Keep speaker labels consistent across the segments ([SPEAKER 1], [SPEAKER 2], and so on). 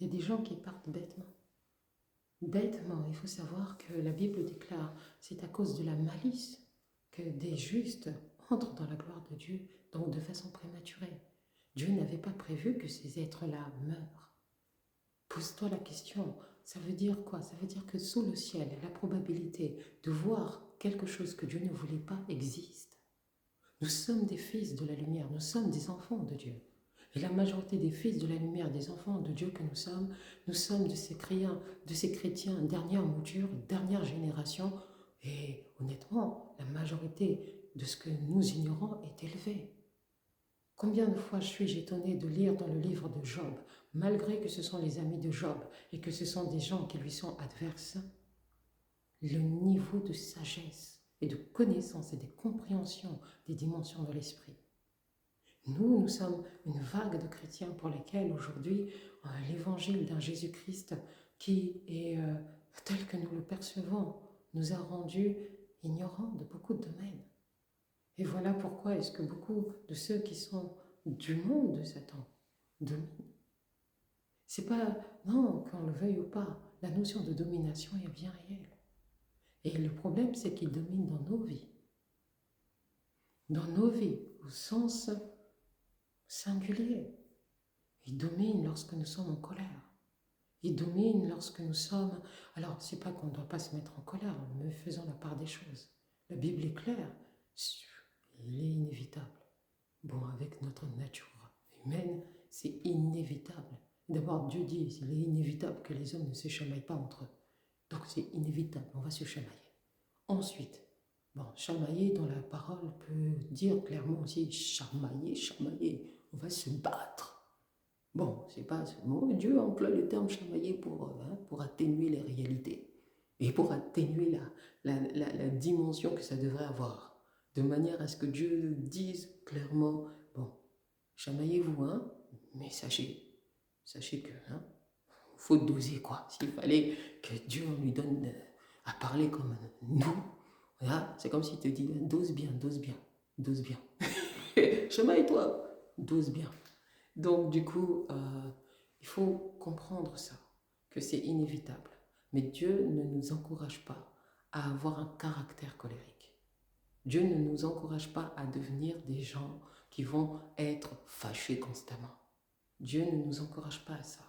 [SPEAKER 1] Il y a des gens qui partent bêtement. Bêtement, il faut savoir que la Bible déclare, c'est à cause de la malice que des justes entrent dans la gloire de Dieu, donc de façon prématurée. Dieu n'avait pas prévu que ces êtres-là meurent. Pose-toi la question, ça veut dire quoi? Ça veut dire que sous le ciel, la probabilité de voir quelque chose que Dieu ne voulait pas existe. Nous sommes des fils de la lumière, nous sommes des enfants de Dieu. Et la majorité des fils de la lumière, des enfants de Dieu que nous sommes de ces chrétiens, dernière mouture, dernière génération. Et honnêtement, la majorité de ce que nous ignorons est élevée. Combien de fois suis-je étonné de lire dans le livre de Job, malgré que ce sont les amis de Job et que ce sont des gens qui lui sont adverses, le niveau de sagesse et de connaissance et de compréhension des dimensions de l'esprit. Nous sommes une vague de chrétiens pour lesquels aujourd'hui l'évangile d'un Jésus-Christ qui est tel que nous le percevons nous a rendus ignorants de beaucoup de domaines. Et voilà pourquoi est-ce que beaucoup de ceux qui sont du monde de Satan dominent. C'est pas, non, qu'on le veuille ou pas, la notion de domination est bien réelle. Et le problème, c'est qu'il domine dans nos vies. Dans nos vies, au sens singulier. Il domine lorsque nous sommes en colère. Il domine lorsque nous sommes... Alors, c'est pas qu'on ne doit pas se mettre en colère, mais faisons la part des choses. La Bible est claire. Il est inévitable. Bon, avec notre nature humaine, c'est inévitable. D'abord, Dieu dit, il est inévitable que les hommes ne se chamaillent pas entre eux. Donc c'est inévitable, on va se chamailler. Ensuite, bon, chamailler dans la parole peut dire clairement aussi chamailler, on va se battre. Bon, c'est pas ce mot. Dieu emploie le terme chamailler pour atténuer les réalités et pour atténuer la dimension que ça devrait avoir, de manière à ce que Dieu dise clairement, bon, chamaillez-vous, hein, mais sachez que, hein, faut doser quoi. S'il fallait que Dieu lui donne à parler comme nous, voilà, c'est comme s'il te dit, dose bien, dose bien, dose bien. Chamaille-toi, dose bien. Donc du coup, il faut comprendre ça, que c'est inévitable. Mais Dieu ne nous encourage pas à avoir un caractère colérique. Dieu ne nous encourage pas à devenir des gens qui vont être fâchés constamment. Dieu ne nous encourage pas à ça.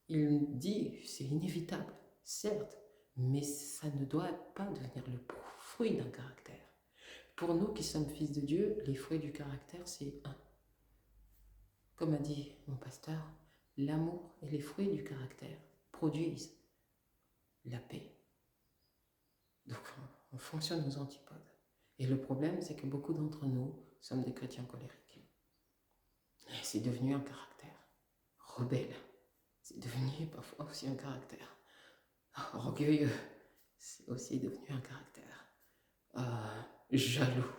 [SPEAKER 1] Il dit, c'est inévitable, certes, mais ça ne doit pas devenir le fruit d'un caractère. Pour nous qui sommes fils de Dieu, les fruits du caractère, c'est un. Comme a dit mon pasteur, l'amour et les fruits du caractère produisent la paix. Donc on fonctionne aux antipodes. Et le problème, c'est que beaucoup d'entre nous sommes des chrétiens colériques. Et c'est devenu un caractère rebelle. C'est devenu parfois aussi un caractère orgueilleux. C'est aussi devenu un caractère jaloux.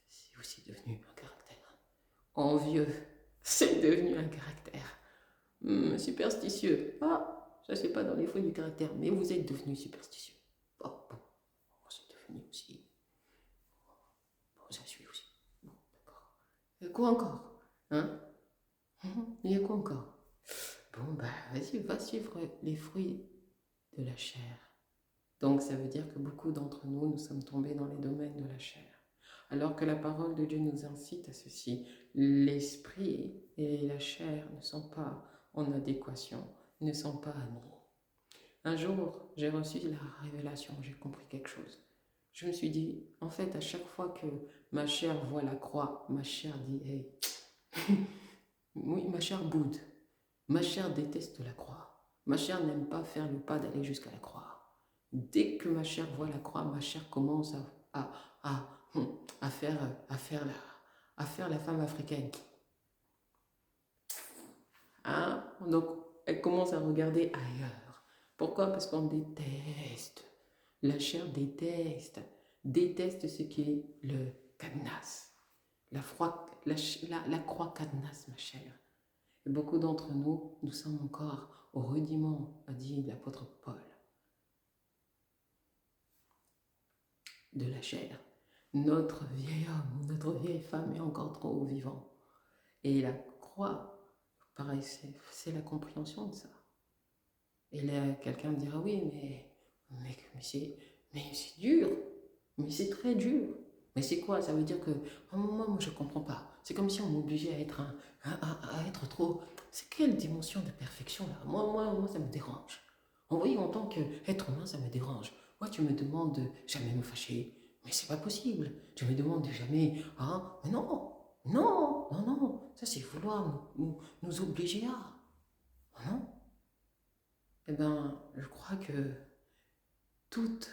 [SPEAKER 1] C'est aussi devenu un caractère envieux. C'est devenu un caractère superstitieux. Ah, ça c'est pas dans les fruits du caractère, mais vous êtes devenu superstitieux. Oh, bon, c'est devenu aussi. Bon, ça suit aussi. Bon, d'accord. Et quoi encore? Hein? Il y a quoi encore? Bon, bah, vas-y, va suivre les fruits de la chair. Donc, ça veut dire que beaucoup d'entre nous, nous sommes tombés dans les domaines de la chair. Alors que la parole de Dieu nous incite à ceci. L'esprit et la chair ne sont pas en adéquation, ne sont pas amis. Un jour, j'ai reçu la révélation, j'ai compris quelque chose. Je me suis dit, en fait, à chaque fois que ma chair voit la croix, ma chair dit, hey, oui, ma chair boude. Ma chair déteste la croix. Ma chair n'aime pas faire le pas d'aller jusqu'à la croix. Dès que ma chair voit la croix, ma chair commence à faire la femme africaine. Hein? Donc, elle commence à regarder ailleurs. Pourquoi? Parce qu'on déteste. La chair déteste ce qui est le cadenas. La croix cadenas, ma chère. Et beaucoup d'entre nous, nous sommes encore au rudiment, a dit l'apôtre Paul, de la chair. Notre vieil homme, notre vieille femme est encore trop vivant. Et la croix Pareil, c'est la compréhension de ça. Et là, quelqu'un me dira, oui, mais c'est dur, mais c'est très dur. Mais c'est quoi? Ça veut dire que, moi, je comprends pas. C'est comme si on m'obligeait à être à être trop. C'est quelle dimension de perfection là? Moi, ça me dérange. En voyant en tant qu'être humain, ça me dérange. Moi, tu me demandes de jamais me fâcher, mais c'est pas possible. Tu me demandes de jamais, mais non, non, non, non. Ça, c'est vouloir nous obliger à. Non? Eh bien, je crois que toutes.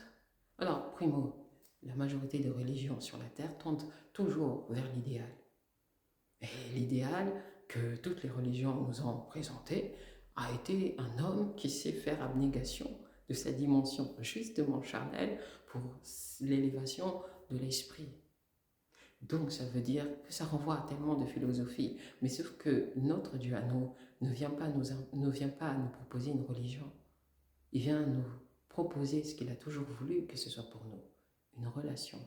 [SPEAKER 1] Alors, primo, la majorité des religions sur la Terre tendent toujours vers l'idéal. Et l'idéal que toutes les religions nous ont présenté a été un homme qui sait faire abnégation de sa dimension justement charnelle pour l'élévation de l'esprit. Donc ça veut dire que ça renvoie à tellement de philosophie, mais sauf que notre Dieu à nous ne vient pas nous proposer une religion. Il vient nous proposer ce qu'il a toujours voulu que ce soit pour nous, une relation.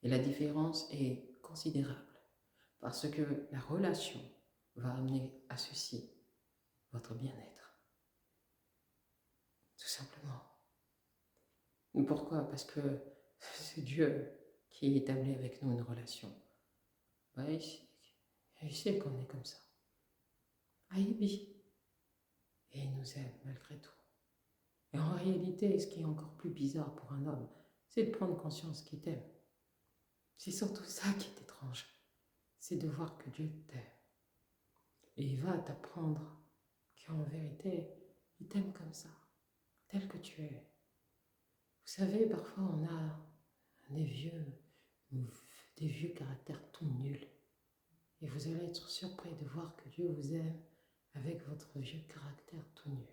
[SPEAKER 1] Et la différence est considérable, parce que la relation va amener à ceci, votre bien-être. Tout simplement. Pourquoi? Parce que c'est Dieu qui établit avec nous une relation. Il sait qu'on est comme ça. Et il nous aime malgré tout. Et en réalité, ce qui est encore plus bizarre pour un homme, c'est de prendre conscience qu'il t'aime. C'est surtout ça qui est étrange. C'est de voir que Dieu t'aime. Et il va t'apprendre qu'en vérité, il t'aime comme ça, tel que tu es. Vous savez, parfois on a des vieux caractères tout nuls. Et vous allez être surpris de voir que Dieu vous aime avec votre vieux caractère tout nul.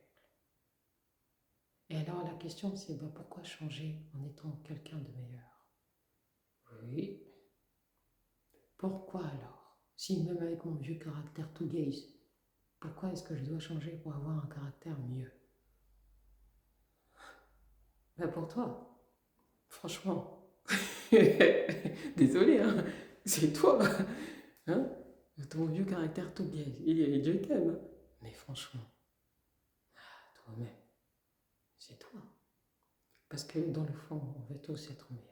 [SPEAKER 1] Et alors la question c'est pourquoi changer en étant quelqu'un de meilleur? Oui. Pourquoi alors? Si même avec mon vieux caractère tout gaze, pourquoi est-ce que je dois changer pour avoir un caractère mieux? Pour toi, franchement. Désolé, hein, c'est toi. Hein? Ton vieux caractère tout gaze, Dieu t'aime. Mais franchement, toi-même, c'est toi. Parce que dans le fond, on veut tous être meilleurs.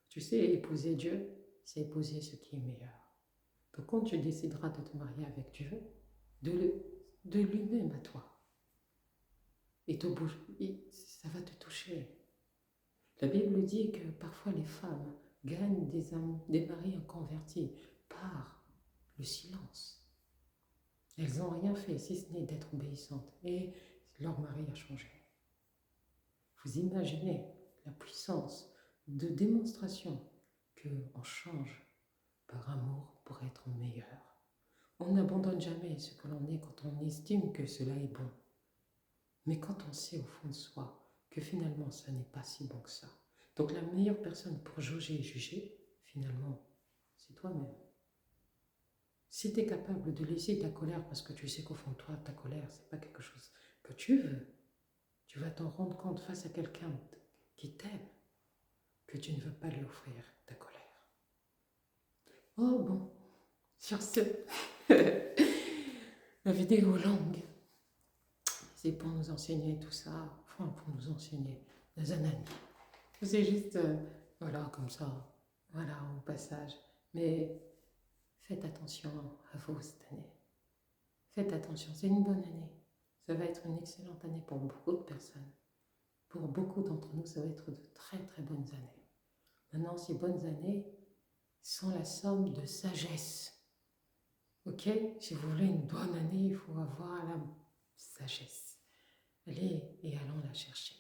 [SPEAKER 1] Tu sais, épouser Dieu, c'est épouser ce qui est meilleur. Donc quand tu décideras de te marier avec Dieu, de lui-même à toi, et ça va te toucher. La Bible dit que parfois les femmes gagnent des maris convertis par le silence. Elles n'ont rien fait si ce n'est d'être obéissantes et leur mari a changé. Vous imaginez la puissance de démonstration qu'on change par amour pour être meilleur. On n'abandonne jamais ce que l'on est quand on estime que cela est bon. Mais quand on sait au fond de soi que finalement ça n'est pas si bon que ça. Donc la meilleure personne pour jauger et juger, finalement, c'est toi-même. Si tu es capable de laisser ta colère parce que tu sais qu'au fond de toi, ta colère, c'est pas quelque chose que tu veux, tu vas t'en rendre compte face à quelqu'un qui t'aime, que tu ne veux pas lui offrir ta colère. Oh bon, sur ce, la vidéo longue, c'est pour nous enseigner tout ça, enfin pour nous enseigner les ananas. C'est juste, voilà, comme ça, voilà, au passage. Mais faites attention à vous cette année. Faites attention, c'est une bonne année. Ça va être une excellente année pour beaucoup de personnes. Pour beaucoup d'entre nous, ça va être de très très bonnes années. Maintenant, ces bonnes années sont la somme de sagesse. Ok? Si vous voulez une bonne année, il faut avoir la sagesse. Allez et allons la chercher.